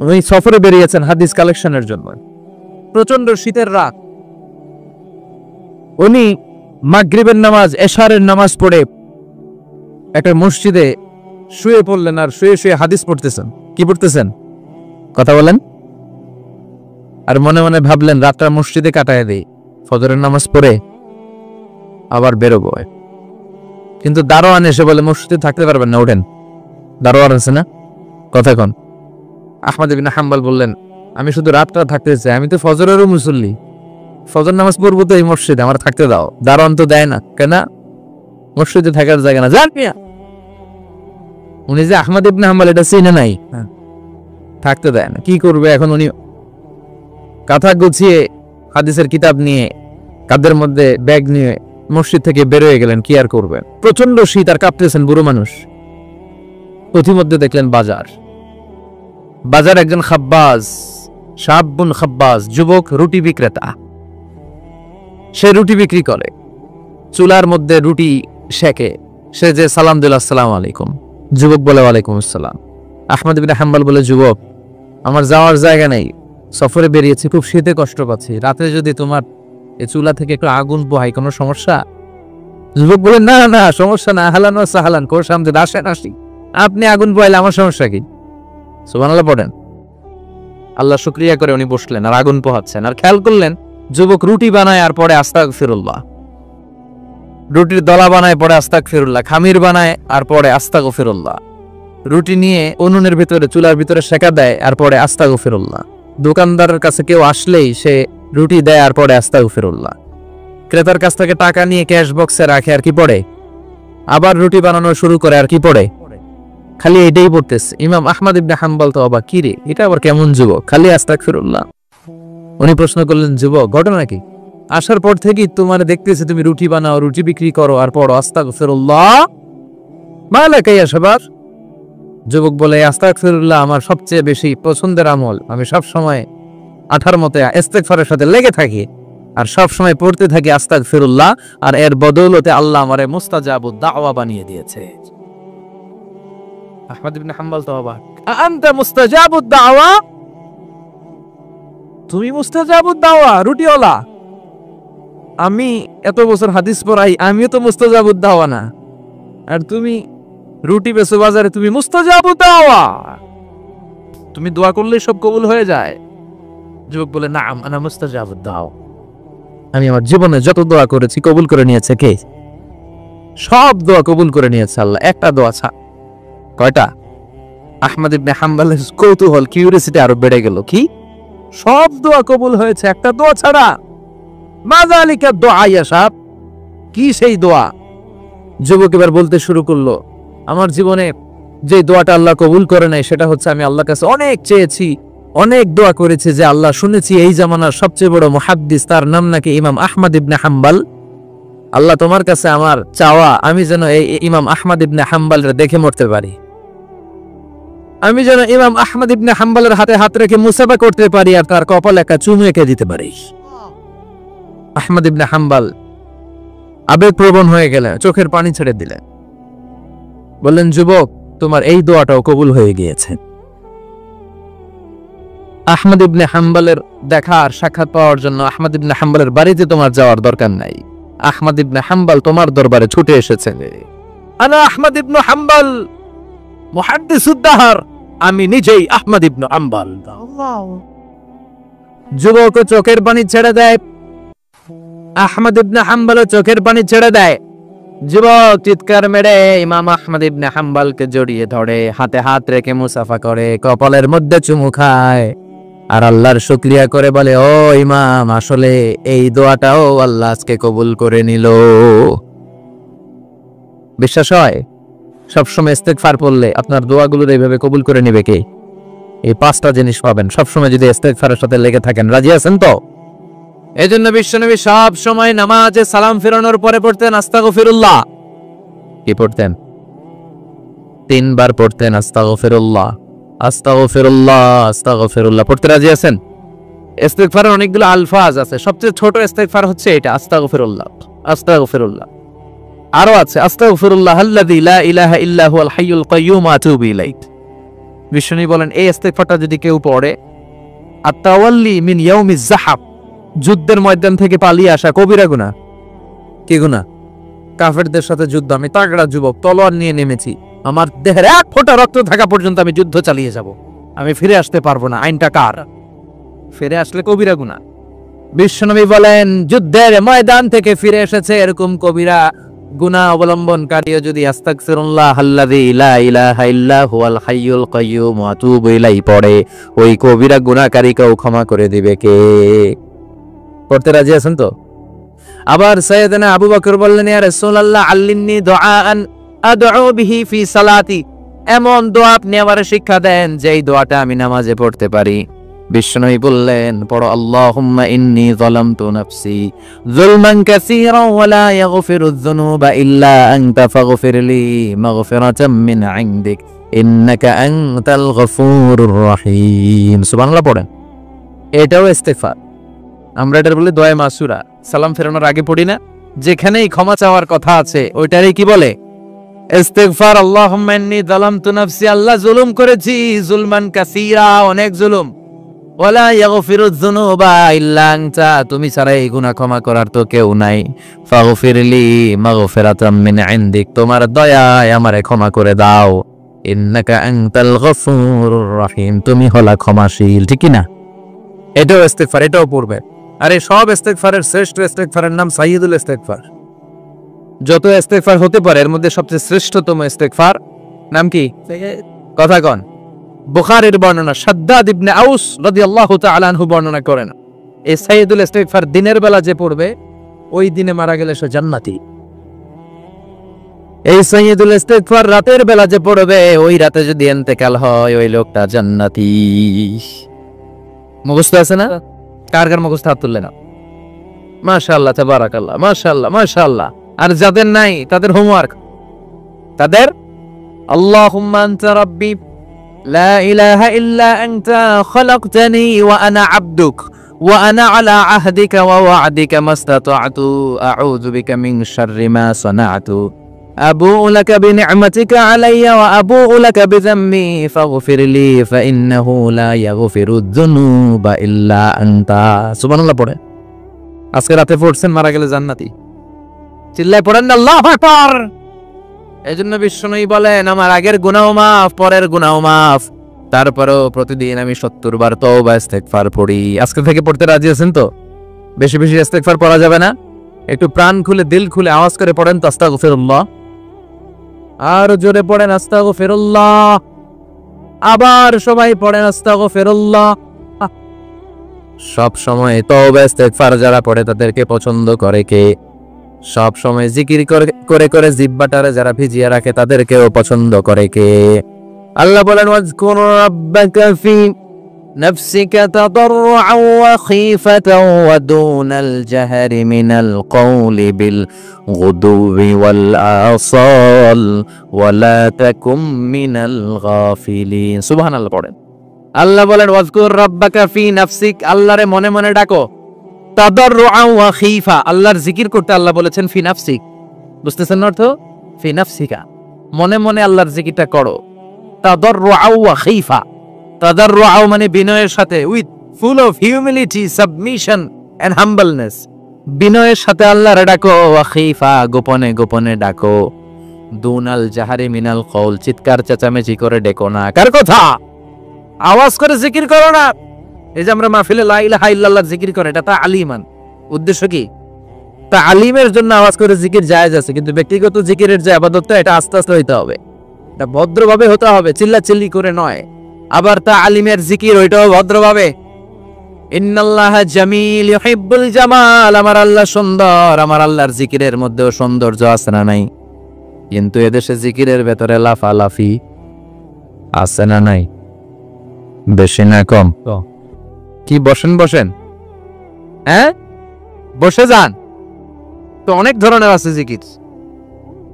উনি সফরে বেরিয়েছেন হাদিস কালেকশনের জন্য। প্রচন্ড শীতের রাত, উনি মাগরিবের নামাজ, এশারের নামাজ পড়ে একটা মসজিদে শুয়ে পড়লেন, আর শুয়ে শুয়ে হাদিস পড়তেছেন। কি পড়তেছেন? কথা বলেন। আর মনে মনে ভাবলেন রাতটা মসজিদে কাটায় দেই, ফজরের নামাজ পড়ে আবার বেরোবো। কিন্তু দারোয়ান এসে বলে মসজিদে থাকতে পারবেন না, ওঠেন। দারোয়ান আছে না, কথা কন। আহমদ ইবনে হাম্বল বললেন, আমি শুধু রাতটা থাকতে চাই, আমি তো ফজরেরও মুসল্লি, ফজর নামাজ পড়বো তো এই মসজিদে, আমার থাকতে দাও। দারোয়ান তো দেয় না, কেন? মসজিদে থাকার জায়গা না, যান মিয়া। উনি যে আহমদ ইবনে হাম্বল এটা চিনে নাই, থাকতে দেয় না। কি করবে এখন? উনি কাঁথা গুছিয়ে হাদিসের কিতাব নিয়ে কাঁধের মধ্যে ব্যাগ নিয়ে মসজিদ থেকে বের হয়ে গেলেন। কি আর করবেন, প্রচন্ড শীত, আর কাঁপতেছেন, বুড়ো মানুষ। প্রতিমধ্যে দেখলেন বাজার, বাজার একজন খাব্বাজ, শাবুন খাব্বাজ, যুবক রুটি বিক্রেতা। সে রুটি বিক্রি করে, চুলার মধ্যে রুটি সেকে। সে যে সালাম দিল, আসসালামু আলাইকুম। যুবক বলে, ওয়ালাইকুম আসসালাম। আহমদ ইবনে হাম্বল বলে, যুবক, আমার যাওয়ার জায়গা নেই, সফরে বেরিয়েছি, খুব শীতে কষ্ট পাচ্ছি, রাতে যদি তোমার এই চুলা থেকে একটু আগুন পোহাই, কোনো সমস্যা? যুবক বলে, না না, সমস্যা না, আহলান ওয়া সাহলান, কোর সামনে আসেন, আসি, আপনি আগুন পোহাইলে আমার সমস্যা কি? সুবহানাল্লাহ পড়েন। আল্লাহ শুকরিয়া করে উনি বসলেন আর আগুন পোহাচ্ছেন, আর খেয়াল করলেন যুবক রুটি বানায় আর পরে আস্তাগফিরুল্লাহ, রুটির দলা বানায় পরে আস্তাগফিরুল্লাহ, খামির বানায় আর পরে আস্তাগফিরুল্লাহ, রুটি নিয়ে উনুনের ভিতরে, চুলার ভিতরে সেকা দেয় আর পরে আস্তাগফিরুল্লাহ। দোকানদারের কাছে কেউ আসলেই সে রুটি দেয় আর পরে আস্তাগফিরুল্লাহ। ক্রেতার কাছ থেকে টাকা নিয়ে ক্যাশ বক্সে রাখে আর কি পড়ে, আবার রুটি বানানো শুরু করে আর কি পড়ে, খালি এটাই পড়তেছে। ইমাম আহমদ ইবনে হাম্বল তো অবাক, কি রে, এটা আবার কেমন যুবক, খালি আস্তাগফিরুল্লাহ। উনি প্রশ্ন করলেন, যুবক, ঘটনা কি? আসার পর থেকেই তোমার দেখতেছি তুমি রুটি বানাও, রুটি বিক্রি করো আর পড়ো আস্তাগফিরুল্লাহ, মালাকা ইয়া শাবাব। যুবক বলে, আস্তাগফিরুল্লাহ আমার সবচেয়ে বেশি পছন্দের আমল, আমি সব সময় আঠার মতে ইস্তেগফারের সাথে লেগে থাকি আর সব সময় পড়তে থাকি আস্তাগফিরুল্লাহ, আর এর বদৌলতে আল্লাহ আমারে মুস্তাজাবুদ দাওয়া বানিয়ে দিয়েছে। আহমদ ইবনে হাম্বল তো অবাক, আনতা মুস্তাজাবুদ দাওয়া, তুমি মুস্তাজাবুদ দাওয়া, রুটিওয়ালা? আমি এত বছর হাদিস পড়াই, আমিও তো মুস্তাজাবুদ দাওয়া না, আর তুমি রুটি বেচো বাজারে, তুমি মুস্তাজাবুদ দাওয়া, তুমি দোয়া করলে সব কবুল হয়ে যায়? যুবক বলে, নাম আনা মুস্তাজাবুদ দাওয়া, আমি আমার জীবনে যত দোয়া করেছি কবুল করে নিয়েছে কে? সব দোয়া কবুল করে নিয়েছে আল্লাহ, একটা দোয়া ছাড়া। কয়টা? আহমদ ইবনে হাম্বলের কৌতূহল, কিউরিওসিটি আরো বেড়ে গেল। কি? সব দোয়া কবুল হয়েছে, একটা দোয়া ছাড়া? মাযালিকা দোয়া ইয়া সাহেব, কি সেই দোয়া? যুবক এবার বলতে শুরু করলো, আমার জীবনে যে দোয়াটা আল্লাহ কবুল করে নাই সেটা হচ্ছে, আমি আল্লাহর কাছে অনেক চেয়েছি, অনেক দোয়া করেছি, যে আল্লাহ শুনেছি এই জামানার সবচেয়ে বড় মুহাদ্দিস, তার নাম নাকি ইমাম আহমদ ইবনে হাম্বল। আল্লাহ তোমার কাছে আমার চাওয়া, আমি যেন এই ইমাম আহমদ ইবনে হাম্বলের দেখে মরতে পারি, আমি যেন ইমাম আহমদ ইবনে হাম্বলের হাতে হাত রেখে মুসাফা করতে পারি আর তার কপালে একটা চুমু এঁকে দিতে পারি। আহমদ ইবনে হাম্বল আবেগপ্রবণ হয়ে গেলেন, চোখের পানি ছেড়ে দিলেন, বললেন, যুবক, তোমার এই দোয়াটাও কবুল হয়ে গিয়েছে। আহমদ ইবনে হাম্বলের দেখা আর সাক্ষাৎ পাওয়ার জন্য আহমদ ইবনে হাম্বলের বাড়িতে তোমার যাওয়ার দরকার নাই, আহমদ ইবনে হাম্বল তোমার দরবারে ছুটে এসেছেন। আনা আহমদ ইবনে হাম্বল মুহাদ্দিসুদ দাহর, আমি নিজেই আহমদ ইবনে হাম্বল। যুবক চোখের পানি ছেড়ে দেয়, আহমদ ইবনে হাম্বল চোখের পানি ছেড়ে দেয়। যুবক চিৎকার মেরে ইমাম আহমদ ইবনে হাম্বলকে জড়িয়ে ধরে, হাতে হাত রেখে মুসাফা করে, কপালের মধ্যে চুমু খায় আর আল্লাহর শুকরিয়া করে বলে, ও ইমাম, আসলে এই দোয়াটাও আল্লাহ আজকে কবুল করে নিল। বিশ্বাস হয়? সবসময় ইস্তেগফার পড়লে আপনার দোয়াগুলোর এইভাবে কবুল করে নেবে কে? এই পাঁচটা জিনিস পাবেন সবসময় যদি ইস্তেগফারের সাথে লেগে থাকেন। রাজি আছেন তো? এই জন্য বিশ্বনবী সব সময় নামাজে সালাম ফেরানোর পরে পড়তেন আস্তাগফিরুল্লাহ। কি পড়তেন? 3 বার পড়তেন আস্তাগফিরুল্লাহ, আস্তাগফিরুল্লাহ, আস্তাগফিরুল্লাহ। পড়তে রাজি আছেন? ইস্তেগফারের অনেকগুলো আলফাজ আছে, সবচেয়ে ছোট ইস্তেগফার হচ্ছে এটা, আস্তাগফিরুল্লাহ, আস্তাগফিরুল্লাহ। আরো আছে, আস্তাগফিরুল্লাহ আল্লাযী লা ইলাহা ইল্লা হুয়াল হাইয়ুল কাইয়্যুম আতুবু ইলাইহি, বিষ্ণু বলেন এই ইস্তেগফারটা যদি কেউ পড়ে, আত-তাওয়াল্লি মিন ইয়াউমিজ যাহাব, যুদ্ধের ময়দান থেকে পালিয়ে আসা কবিরা গুনাহ। কি গুনাহ? কাফেরদের সাথে যুদ্ধ, আমি তাগড়া যুবক, তলোয়ার নিয়ে নেমেছি, আমার দেহের এক ফোঁটা রক্ত থাকা পর্যন্ত আমি যুদ্ধ চালিয়ে যাব, আমি ফিরে আসতে পারবো না, আইনটা কার? ফিরে আসলে কবিরা গুনাহ। বিশ্বনবী বলেন যুদ্ধের ময়দান থেকে ফিরে এসেছে এরকম কবিরা গুনাহ অবলম্বনকারীও যদি আস্তাগফিরুল্লাহ আল্লাযী লা ইলাহা ইল্লা হুয়াল হাইয়ুল কাইয়্যুম ওয়া আতুবু ইলাইহি পড়ে, ওই কবিরা গুনাহকারীকেও ক্ষমা করে দিবে কে? পড়তে রাজি আছেন তো? আবার সাইয়েদনা আবু বকর বললেন, ইয়া রাসূলুল্লাহ আল্লিমনি দুআআন আদউ বিহি ফি সালাতি, এমন দোয়া আপনি আমারে শিক্ষা দেন যেই দোয়াটা আমি নামাজে পড়তে পারি। বিষ্ণুই বললেন পড়ো, আল্লাহুম্মা ইন্নী যালামতু নাফসি যুলমান কাসীরান ওয়া লা ইয়াগফিরুয যুনুবা ইল্লা আনতা ফাগফিরলি মাগফিরাতাম মিন ইনদিক ইন্নাকা আনতাল গফুরুর রহিম। সুবহানাল্লাহ পড়েন। এটাও ইস্তেগফার। আমরা এটা বলি দোয়া মাসুরা, সালাম ফেরানোর আগে পড়ি না? যেখানেই ক্ষমা চাওয়ার কথা আছে ওইটারই কি বলে? ইস্তেগফার। আল্লাহুম্মা ইন্নী যালামতু নাফসি, আল্লাহ জুলুম করেছি, যুলমান কাসীরা, অনেক জুলুম, ওয়ালা ইয়াগফিরুয যুনুবা ইল্লা আনতা, তুমি ছাড়া এই গুনাহ ক্ষমা করার তো কেউ নাই, ফাগফিরলি মাগফিরাতাম মিন ইনদিক, তোমার দয়ায় আমারে ক্ষমা করে দাও, ইন্নাকা আনতাল গফুরুর রহিম, তুমি হলা ক্ষমাশীল। ঠিক কি না? এটাও ইস্তেগফার, এটাও পড়বে। আরে সব ইস্তেগফারের শ্রেষ্ঠ ইস্তেগফারের নাম সাইয়্যিদুল ইস্তেগফার। যত ইস্তেগফার হতে পারে এর মধ্যে সবচেয়ে শ্রেষ্ঠতম ইস্তেগফার নাম কি? কথা কন। বুখারীর বর্ণনা, শাদ্দাদ ইবনে আউস রাদিয়াল্লাহু তাআলা আনহু বর্ণনা করেন, এই সাইয়্যিদুল ইস্তেগফার দিনের বেলা যে পড়বে ওই দিনে মারা গেলে সে জান্নাতি। এই সাইয়্যিদুল ইস্তেগফার রাতের বেলা যে পড়বে ওই রাতে যদি ইন্তেকাল হয় ওই লোকটা জান্নাতি। মুখস্থ আছে না? কার কার মুখস্থ? হাত তুললে না। মাশাআল্লাহ, তাবারাকাল্লাহ, মাশাআল্লাহ, মাশাআল্লাহ। আর যাদের নাই তাদের হোমওয়ার্ক, তাদের আল্লাহুম্মা আনতা রাব্বি লা ইলাহা ইল্লা আনতা খালাকতানি ওয়া আনা আবদুক ওয়া আনা আলা আহদিকা ওয়া ওয়া'দিকা মাসতাতা'তু আউযু বিকা মিন শাররি মা সানা'তু আবু'ু লাকা বিনি'মাতিকা আলাইয়া ওয়া আবু'ু লাকা বিযাম্মি ফাগফিরলি ফাইন্নাহু লা ইয়াগফিরুয যুনুবা ইল্লা আনতা। সুবহানাল্লাহ পড়ে। আজকে রাতে পড়ছেন, মারা গেলে জান্নাতি। চিল্লায় পড়েন না আল্লাহু আকবার। এজন্য বিষ্ণুই বলেন আমার আগের গুনাহ মাফ, পরের গুনাহ মাফ, তারপরেও প্রতিদিন আমি 70 বার তওবা ইস্তেগফার পড়ি। আজকে থেকে পড়তে রাজি আছেন তো? বেশি বেশি ইস্তেগফার পড়া যাবে না? একটু প্রাণ খুলে দিল খুলে আওয়াজ করে পড়েন তো আস্তাগফিরুল্লাহ। আর জোরে পড়েন আস্তাগফিরুল্লাহ। আবার সবাই পড়েন আস্তাগফিরুল্লাহ। সব সময় তওবা ইস্তেগফার যারা পড়ে তাদেরকে পছন্দ করে কে? সব সময় জিকির করে করে জিহ্বাটারে যারা ভিজিয়ে রাখে তাদেরকেও পছন্দ করে কে? আল্লাহ বলেন ওয়াজকুর রাব্বাকা ফি নাফসিকা তাদাররুআন ওয়া খীফাতান ওয়া দুনাল জাহরি মিনাল কওলি বিল গুদুবি ওয়াল আসাল ওয়া লা তাকুম মিনাল গাফিলিন। সুবহানাল্লাহ পড়েন। আল্লাহ বলেন ওয়াজকুর রাব্বাকা ফি নাফসিক, আল্লাহরে মনে মনে ডাকো, তাদাররুআন ওয়া খীফা, আল্লাহর জিকির করতে আল্লাহ বলেছেন ফি নাফসিক। বুঝতেছেন অর্থ? ফি নাফসিকা, মনে মনে আল্লাহর জিকিরটা করো। তাদাররুআন ওয়া খীফা, তাদাররুআন মানে বিনয়ের সাথে, with full of humility, submission and humbleness, বিনয়ের সাথে আল্লাহরে ডাকো। ওয়া খীফা, গোপনে গোপনে ডাকো। দুনাল জাহারি মিনাল কওল, চিৎকার চেঁচামেচি করে ডেকো না। কার কথা? আওয়াজ করে জিকির করো না। এই যে আমরা মাহফিলে লা ইলাহা ইল্লাল্লাহ জিকির করে, এটা তালিমান। উদ্দেশ্য কি? তালিমের জন্য আওয়াজ করে জিকির জায়েজ আছে, কিন্তু ব্যক্তিগত জিকিরের যে ইবাদতটা এটা আস্তে আস্তে হইতে হবে, এটা ভদ্রভাবে হতে হবে, চিল্লাচিল্লি করে নয়। আবার তালিমের জিকির ওইটাও ভদ্রভাবে। ইন্নাল্লাহা জামিল ইউহিব্বুল জামাল, আমার আল্লাহ সুন্দর, আমার আল্লাহর জিকিরের মধ্যেও সৌন্দর্য আছে না নাই? কিন্তু এদেশে জিকিরের ভেতরে লাফালাফি আছে না নাই? বেশি না কম? কি বসেন বসেন, হ্যাঁ বসে যান তো, অনেক ধরনের আছে জিকির।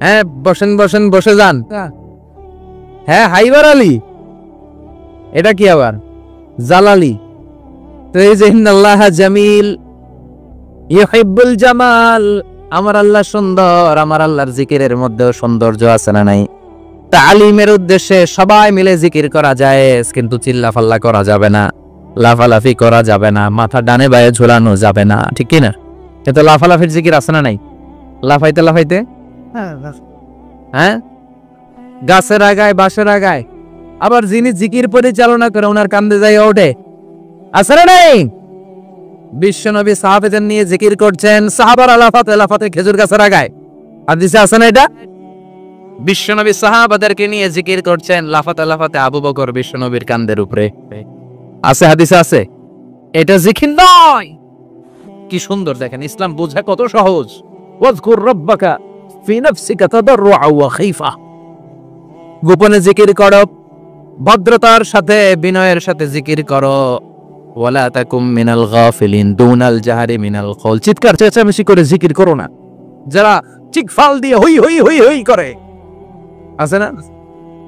হ্যাঁ বসেন বসেন, বসে যান। হ্যাঁ হাইবার আলী, এটা কি আবার জালালি? তো এই যে ইন্নাল্লাহা জামিল ইউহিব্বুল জামাল, আমার আল্লাহ সুন্দর, আমার আল্লাহর জিকিরের মধ্যেও সৌন্দর্য আছে না নাই? তালিমের উদ্দেশ্যে সবাই মিলে জিকির করা যায়, কিন্তু চিল্লাফাল্লা করা যাবে না, লাফালাফি করা যাবে না, মাথা ডানে বায়ে ঝোলানো যাবে না, ঠিক কি না? কিন্তু লাফালাফির জিকির আছে না নাই? লাফাইতে লাফাইতে, হ্যাঁ, গাছের আগায় বাঁশের আগায়। আবার যিনি জিকির পরিচালনা করে ওনার কান্দে যাই ওঠে, আছে না নাই? বিশ্বনবী সাহাবাদের নিয়ে জিকির করছেন, সাহাবারা লাফাতে লাফাতে খেজুর গাছের আগায়। হাদিসে আছে না এটা? বিশ্বনবী সাহাবাদেরকে নিয়ে জিকির করছেন, লাফাতে লাফাতে আবু বকর বিশ্বনবীর কান্দের উপরে। আছে, হাদিসে আছে। এটা জিকির নয়। কি সুন্দর দেখেন, ইসলাম বোঝা কত সহজ। ওয়াজকুর রাব্বাকা ফি নাফসিকা তাদাররুআ ওয়া খাইফা। গোপনে জিকির করো, ভদ্রতার সাথে বিনয়ের সাথে জিকির করো। ওয়ালা তাকুম মিনাল গাফিলিন দুনাল জাহারি মিনাল কওল। চিৎকার চেঁচামেচি করে জিকির করো না। যারা চিকফাল দিয়ে হই হই হই হই করে, আছে না?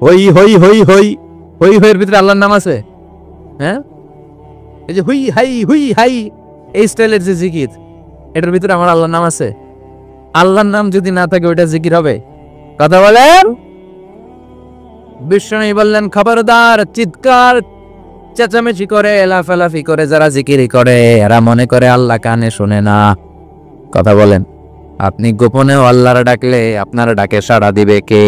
হই হই হই হই হই হইয়ের ভিতরে আল্লাহর নাম আছে? হ্যাঁ, এই যে হুই হাই এই স্টাইলের যে জিকির, এটার ভিতরে আমার আল্লাহর নাম আছে? আল্লাহর নাম যদি না থাকে ওইটা জিকির হবে? কথা বলেন। বিষ্ণু বললেন, খবরদার, চিৎকার চেঁচামেচি করে লাফালাফি করে যারা জিকিরি করে এরা মনে করে আল্লাহ কানে শোনে না। কথা বলেন। আপনি গোপনেও আল্লাহর ডাকলে আপনার ডাকে সাড়া দিবে কে?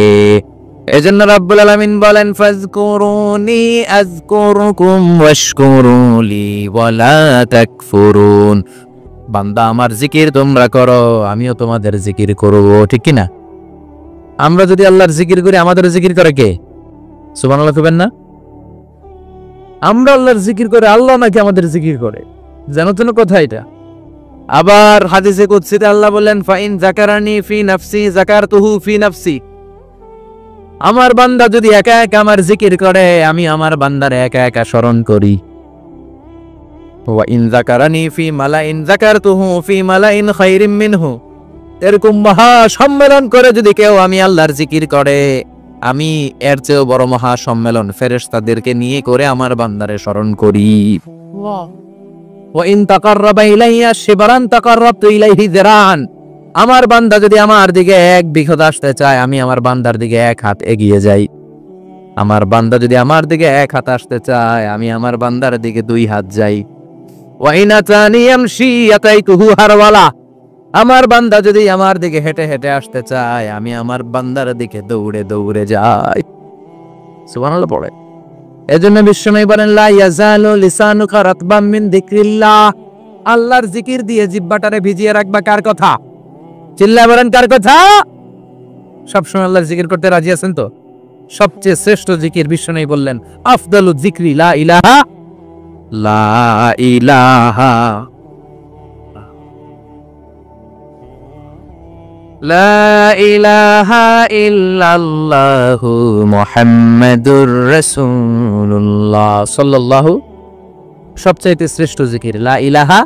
এজন্য রাব্বুল আলামিন বলেন, ফাজকুরুনি আযকুরুকুম ওয়াশকুরুলি ওয়ালা তাকফুরুন। বান্দা, আমার জিকির তোমরা করো, আমিও তোমাদের জিকির করব, ঠিক কি না? আমরা যদি আল্লাহর জিকির করি, আমাদের জিকির করে কে? সুবহানাল্লাহ কইবেন না? আমরা আল্লাহর জিকির করে, আল্লাহ নাকি আমাদের জিকির করে? জানো তো কথা এটা? আবার হাদিসে কুদসিতে আল্লাহ বললেন, ফাইন যাকারানি ফি নাফসি যাকারতুহু ফি নাফসি। আমার বান্দা যদি একা একা আমার জিকির করে, আমি আমার বান্দারে একা একা স্মরণ করি। ওয়া ইন যাকারানি ফি মালাইন যাকারতুহু ফি মালাইন খায়রিম মিনহু। এরকম মহা সম্মেলন করে যদি কেউ আমি আল্লাহর জিকির করে, আমি এর চেয়েও বড় মহা সম্মেলন ফেরেশতাদেরকে নিয়ে করে আমার বান্দারে স্মরণ করি। ওয়া ইন তাকাররাবা ইলাইয়া শিবরান তাকাররাবতু ইলাইহি যিরান। আমার বান্দা যদি আমার দিকে এক বিঘত আসতে চায়, আমি আমার বান্দার দিকে এক হাত এগিয়ে যাই। আমার বান্দা যদি আমার দিকে এক হাত আসতে চায়, আমি আমার বান্দার দিকে দুই হাত যাই। ওয়া ইন আতানি ইয়ামশি আতাইতুহু হারওয়ালা। আমার বান্দা যদি আমার দিকে হেঁটে হেঁটে আসতে চায়, আমি আমার বান্দার দিকে দৌড়ে দৌড়ে যাই। সুবহানাল্লাহ পড়ে। এজন্য বিশ্বনবী বলেন, লা ইয়াজালু লিসানুকা রাতবাম মিন যিকরিল্লাহ। আল্লাহর জিকির দিয়ে জিহ্বাটারে ভিজিয়ে রাখবা। কার কথা? চিল্লায় বলেন, কার কথা? সবসময় আল্লাহর জিকির করতে রাজি আছেন তো? সবচেয়ে শ্রেষ্ঠ জিকির বিশ্বনবী বললেন, আফদালু যিকরি লা ইলাহা লা ইলাহা লা ইলাহা ইল্লাল্লাহু মুহাম্মাদুর রাসূলুল্লাহ সাল্লাল্লাহু। সবচাইতে শ্রেষ্ঠ জিকির লা ইলাহা।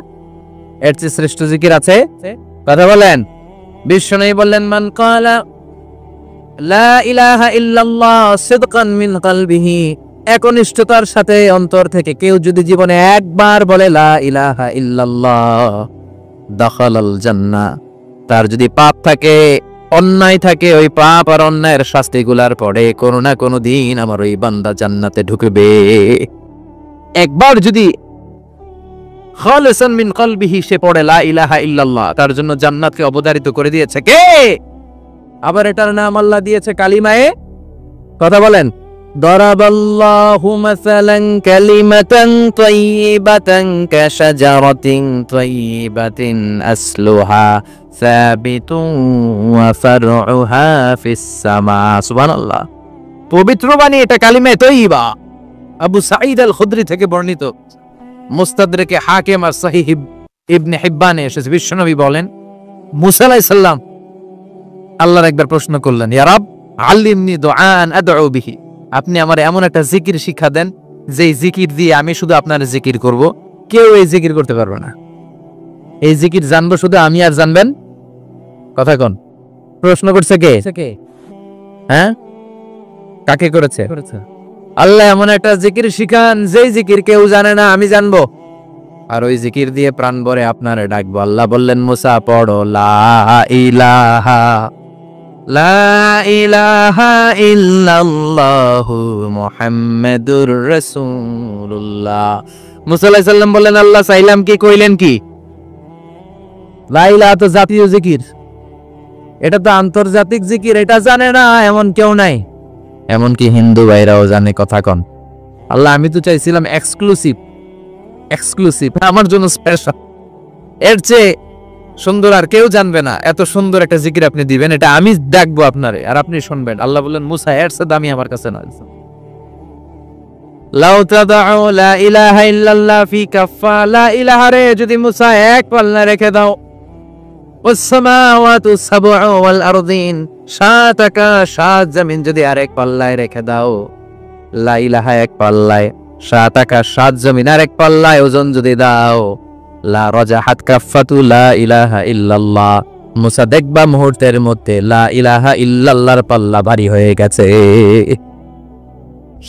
এর চেয়ে শ্রেষ্ঠ জিকির আছে? কথা বলেন। বিশ্বনবী বললেন, মান ক্বালা লা ইলাহা ইল্লাল্লাহ সিদকান মিন কলবিহি। একনিষ্ঠতার সাথে অন্তর থেকে কেউ যদি জীবনে একবার বলে লা ইলাহা ইল্লাল্লাহ, দাখালাল জান্নাহ। তার যদি পাপ থাকে, অন্যায় থাকে, ওই পাপ আর অন্যায়ের শাস্তিগুলার পরে কোনো না কোনো দিন আমার ওই বান্দা জান্নাতে ঢুকবে। একবার যদি খালিসান মিন কলবিহি সে পড়ে লা ইলাহা ইল্লাল্লাহ, তার জন্য জান্নাতকে অবধারিত করে দিয়েছে কে? আবার এটার নাম আল্লাহ দিয়েছে কালিমায়ে। কথা বলেন। দরাবাল্লাহু মাসালান কালিমাতান তাইয়িবাতান কাশাজারাতিন তাইয়িবাতিন আসলুহা সাবিতুন ওয়া ফারউহা ফিস সামা। সুবহানাল্লাহ। পবিত্র বাণী এটা কালিমায়ে তাইয়িবা। আবু সাঈদ আল খুদরি থেকে বর্ণিত, মুস্তাদরাকে হাকিম আর সহিহ ইবনে হিব্বানে এসেছে। বিশ্বনবী বলেন, মুসা আলাইহিস সালাম আল্লাহর একবার প্রশ্ন করলেন, ইয়া রাব আল্লিমনি দুআন আদউ বিহি। আপনি আমার এমন একটা জিকির শিক্ষা দেন যেই জিকির দিয়ে আমি শুধু আপনার জিকির করব, কেউ এই জিকির করতে পারবে না। এই জিকির জানবো শুধু আমি, আর জানবেন। কথা কোন? প্রশ্ন করছে কে? হ্যাঁ, কাকে করেছে? আল্লাহ এমন একটা জিকির শিখান যেই জিকির কেউ জানে না, আমি জানবো, আর ওই জিকির দিয়ে প্রাণ ভরে আপনারে ডাকবো। আল্লাহ বললেন, মুসা পড়ো লা ইলাহা লা ইলাহা ইল্লাল্লাহু মুহাম্মাদুর রাসূলুল্লাহ। মুসা আলাইহিস সালাম বললেন, আল্লাহ চাইলাম কি, কইলেন কি? লা ইলাহা তো জাতীয় জিকির, এটা তো আন্তর্জাতিক জিকির, এটা জানে না এমন কেউ নাই। এমনকি হিন্দু ভাইরাও জানে। কথা কন। আল্লাহ আমি তো চাইছিলাম এক্সক্লুসিভ, এক্সক্লুসিভ আমার জন্য স্পেশাল, এর চেয়ে সুন্দর আর কেউ জানবে না। এত সুন্দর একটা জিকির আপনি দিবেন, এটা আমি ডাকবো আপনারে আর আপনি শুনবেন। আল্লাহ বললেন, মুসা এর চেয়ে দামি আমার কাছে না। লাউ তাদাউ লা ইলাহা ইল্লাল্লাহ ফি কাফা, লা ইলাহা রে যদি মুসা এক পাল্লা রেখে দাও, ওয়াস সামাওয়াতু সাবউ ওয়াল আরদিন, সাত আকাশ সাত জমিন যদি আরেক পাল্লায় রেখে দাও, লা ইলাহা এক পাল্লায়, সাত আকাশ সাত জমিন আরেক পাল্লায় ওজন যদি দাও, লা রাজাহাত কাফাতু লা ইলাহা ইল্লাল্লাহ, মুসা দেখবা মুহূর্তের মধ্যে লা ইলাহা ইল্লাল্লাহর পাল্লা ভারী হয়ে গেছে।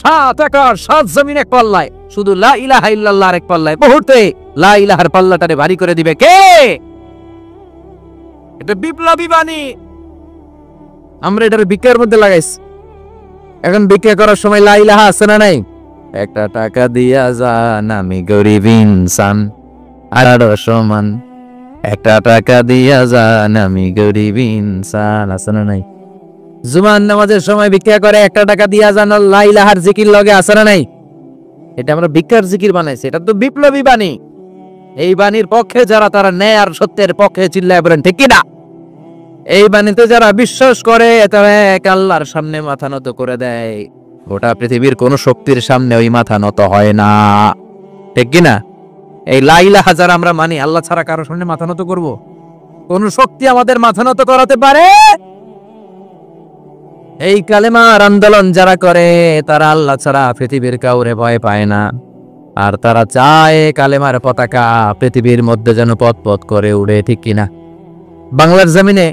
সাত আকাশ সাত জমিন এক পাল্লায়, শুধু লা ইলাহা ইল্লাল্লাহর এক পাল্লায় মুহূর্তে লা ইলাহার পাল্লাটারে ভারী করে দিবে কে? এটা বিপ্লবী বাণী। আমরা এটার ভিক্ষার মধ্যে লাগাইছি। এখন ভিক্ষা করার সময় লা ইলাহা আছে না নাই? একটা টাকা দিয়া যান, আমি গরিব ইনসান আর সমান, একটা টাকা দিয়া যান, আমি গরিব ইনসান, আছে না নাই? জুমার নামাজের সময় ভিক্ষা করে, একটা টাকা দিয়া যান, লা ইলাহার জিকির লগে, আছে না নাই? এটা আমরা ভিক্ষার জিকির বানাইছি। এটা তো বিপ্লবী বাণী। এই বাণীর পক্ষে যারা, তারা ন্যায় আর সত্যের পক্ষে চিল্লায় বলেন ঠিক কি না? এই বাণীতে যারা বিশ্বাস করে তারা এক আল্লাহর সামনে মাথা নত করে দেয়। গোটা পৃথিবীর কোন শক্তির সামনে ওই মাথা নত হয় না, ঠিক কি না? এই লা ইলাহা যারা আমরা মানি, আল্লাহ ছাড়া কারো সামনে মাথা নত করব? কোন শক্তি আমাদের মাথা নত করাতে পারে? এই কালেমার আন্দোলন যারা করে, তারা আল্লাহ ছাড়া পৃথিবীর কাউরে ভয় পায় না। আর তারা চায় কালেমার পতাকা পৃথিবীর মধ্যে যেন পথ পথ করে উড়ে, ঠিক কিনা? বাংলার জমিনে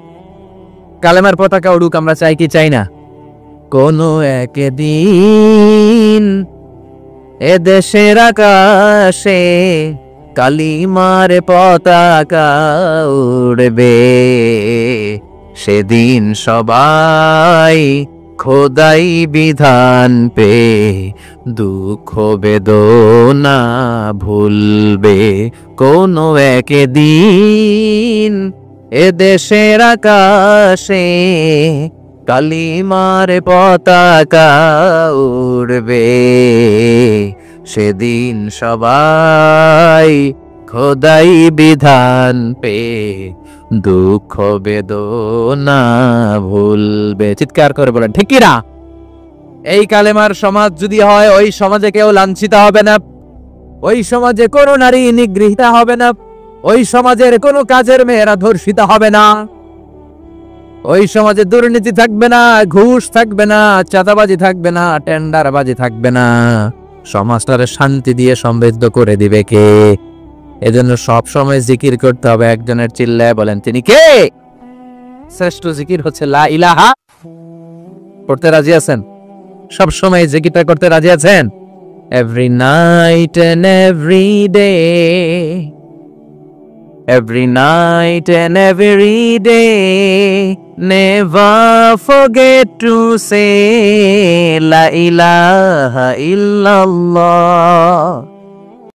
কালেমার পতাকা উড়ুক, আমরা চাই কি চাই না? কোন একদিন এ দেশের আকাশে কালিমার পতাকা উড়বে, সেদিন সবাই খোদাই বিধান পে দুঃখ বেদনা ভুলবে। কোন একদিন এ দেশের আকাশে কালিমার পতাকা উড়বে, সেদিন সবাই খোদাই বিধান পে দুঃখ বেদনা ভুলবে। চিৎকার করে বলেন ঠিক কি না? এই কালেমার সমাজ যদি হয়, ওই সমাজে কেউ লাঞ্ছিত হবে না, ওই সমাজে কোনো নারী নিগৃহীতা হবে না, ওই সমাজের কোনো কাজের মেয়েরা ধর্ষিত হবে না, ওই সমাজে দুর্নীতি থাকবে না, ঘুষ থাকবে না, চাঁদাবাজি থাকবে না, টেন্ডারবাজি থাকবে না। সমাজটারে শান্তি দিয়ে সমৃদ্ধ করে দিবে কে? এজন্য সব সময় জিকির করতে হবে একজনের, চিল্লায় বলেন তিনি কে? শ্রেষ্ঠ জিকির হচ্ছে লা ইলাহা। করতে রাজি আছেন? সব সময় জিকিরটা করতে রাজি আছেন? Every night and every day, every night and every day, never forget to say La ilaha illallah.